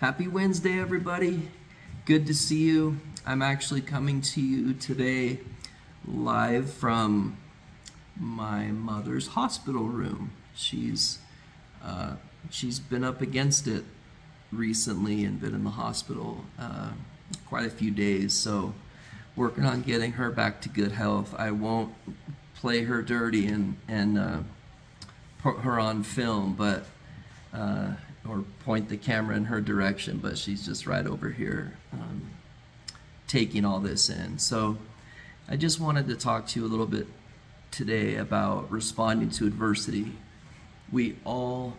Happy Wednesday, everybody. Good to see you. I'm actually coming to you today live from my mother's hospital room. She's been up against it recently and been in the hospital quite a few days. So working on getting her back to good health. I won't play her dirty and put her on film, but or point the camera in her direction, but she's just right over here taking all this in. So I just wanted to talk to you a little bit today about responding to adversity. We all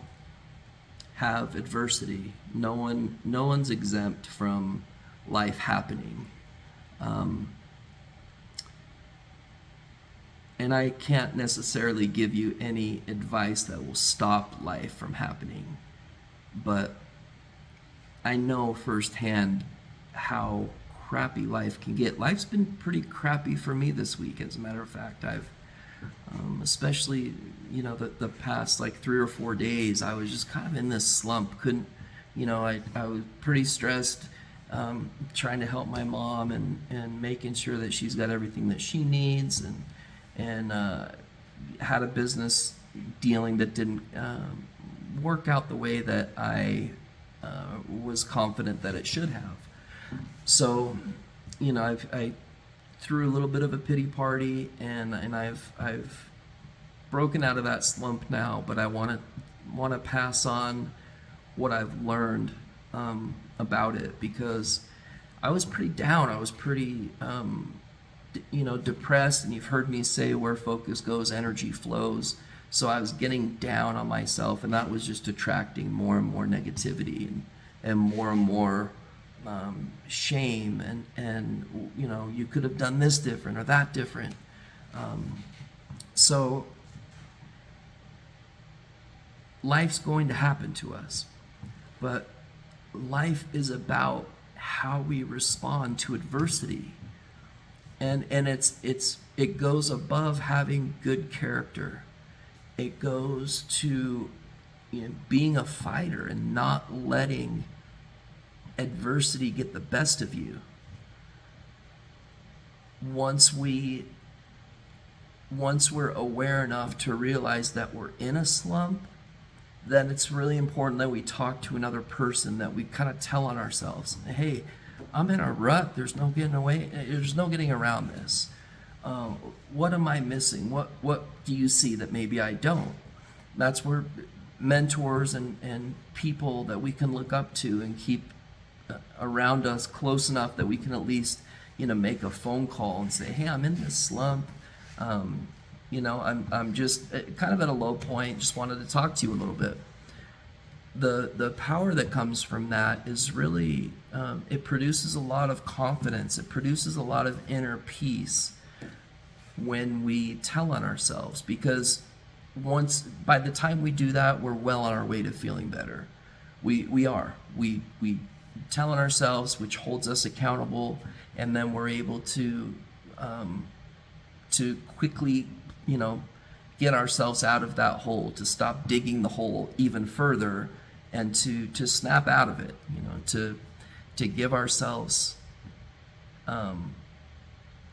have adversity. No one's exempt from life happening. And I can't necessarily give you any advice that will stop life from happening, but I know firsthand how crappy life can get. Life's been pretty crappy for me this week, as a matter of fact. I've especially, the past like 3 or 4 days, I was just kind of in this slump. I was pretty stressed, trying to help my mom and making sure that she's got everything that she needs, and had a business dealing that didn't work out the way that I was confident that it should have. So, I threw a little bit of a pity party, and I've broken out of that slump now. But I want to pass on what I've learned about it, because I was pretty down. I was pretty depressed, and you've heard me say where focus goes, energy flows. So I was getting down on myself, and that was just attracting more and more negativity and more shame, and you could have done this different or that different. So life's going to happen to us, but life is about how we respond to adversity. And it goes above having good character. It goes to being a fighter and not letting adversity get the best of you. Once we're aware enough to realize that we're in a slump, then it's really important that we talk to another person, that we kind of tell on ourselves, hey, I'm in a rut. There's no getting away. There's no getting around this. What am I missing? What do you see that maybe I don't? That's where mentors and people that we can look up to and keep around us close enough that we can at least make a phone call and say, hey, I'm in this slump. I'm just kind of at a low point. Just wanted to talk to you a little bit. The power that comes from that is really, it produces a lot of confidence. It produces a lot of inner peace when we tell on ourselves, because by the time we do that, we're well on our way to feeling better. We tell on ourselves, which holds us accountable, and then we're able to quickly, get ourselves out of that hole, to stop digging the hole even further, and to snap out of it, to give ourselves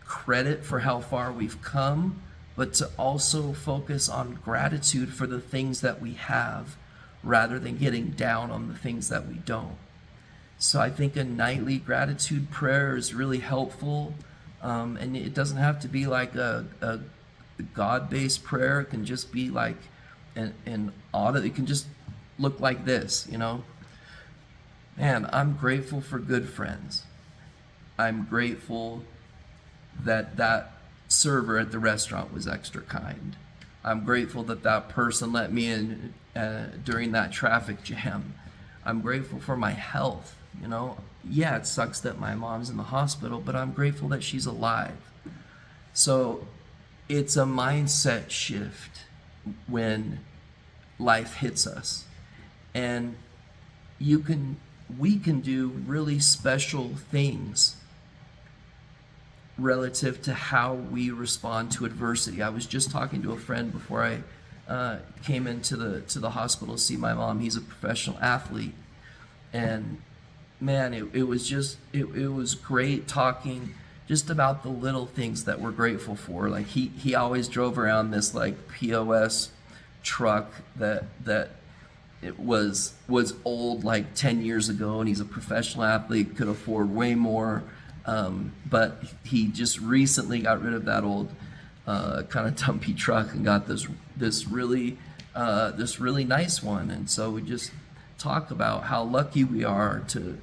credit for how far we've come, but to also focus on gratitude for the things that we have, rather than getting down on the things that we don't. So I think a nightly gratitude prayer is really helpful, and it doesn't have to be like a God-based prayer. It can just be like an audit. It can just look like this, Man, I'm grateful for good friends. I'm grateful that server at the restaurant was extra kind. I'm grateful that person let me in during that traffic jam. I'm grateful for my health. Yeah, it sucks that my mom's in the hospital, but I'm grateful that she's alive. So it's a mindset shift when life hits us. And we can do really special things relative to how we respond to adversity. I was just talking to a friend before I came into the hospital to see my mom. He's a professional athlete, and man, it was just it was great talking just about the little things that we're grateful for. Like he always drove around this like POS truck that it was old like 10 years ago, and he's a professional athlete, could afford way more, but he just recently got rid of that old kind of dumpy truck and got this really nice one. And so we just talk about how lucky we are to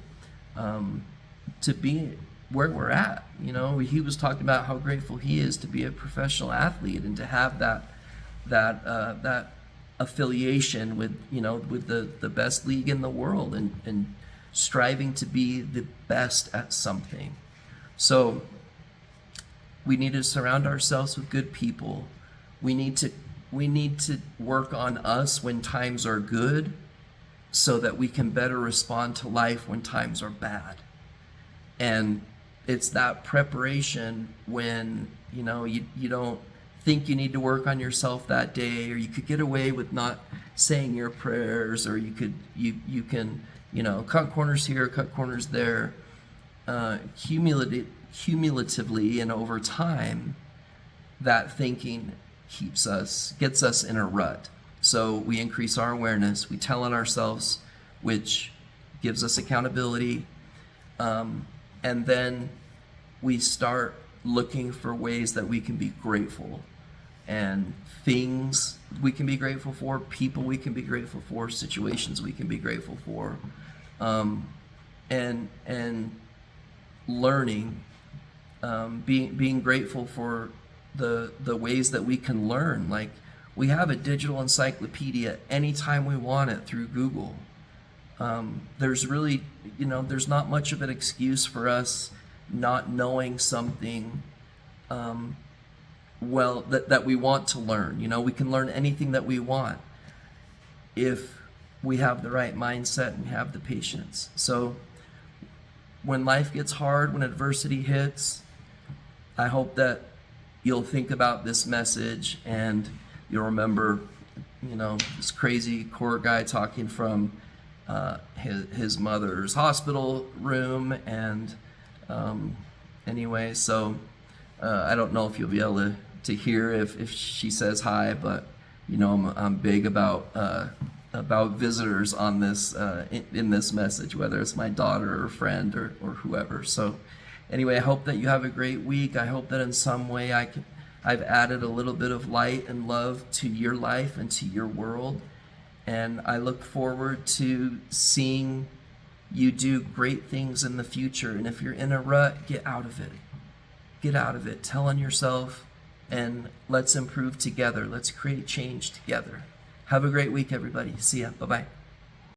be where we're at. You know, he was talking about how grateful he is to be a professional athlete and to have that affiliation with, you know, with the best league in the world, and striving to be the best at something. So we need to surround ourselves with good people. We need to work on us when times are good, so that we can better respond to life when times are bad. And it's that preparation when, you know, you don't think you need to work on yourself that day, or you could get away with not saying your prayers, or you can, you know, cut corners here, cut corners there. Cumulatively and over time, that thinking gets us in a rut. So we increase our awareness, we tell on ourselves, which gives us accountability, and then we start looking for ways that we can be grateful, and things we can be grateful for, people we can be grateful for, situations we can be grateful for, and learning, being grateful for the ways that we can learn. Like, we have a digital encyclopedia anytime we want it through Google. There's really, you know, there's not much of an excuse for us not knowing something well that we want to learn. You know, we can learn anything that we want if we have the right mindset and we have the patience. So when life gets hard, when adversity hits, I hope that you'll think about this message and you'll remember, you know, this crazy Cort guy talking from his mother's hospital room. And anyway, so I don't know if you'll be able to hear if she says hi, but you know, I'm big about visitors on this in this message, whether it's my daughter or friend or whoever. So anyway, I hope that you have a great week. I hope that in some way I've added a little bit of light and love to your life and to your world. And I look forward to seeing you do great things in the future. And if you're in a rut, get out of it. Get out of it. Tell on yourself, and let's improve together. Let's create change together. Have a great week, everybody. See ya. Bye-bye.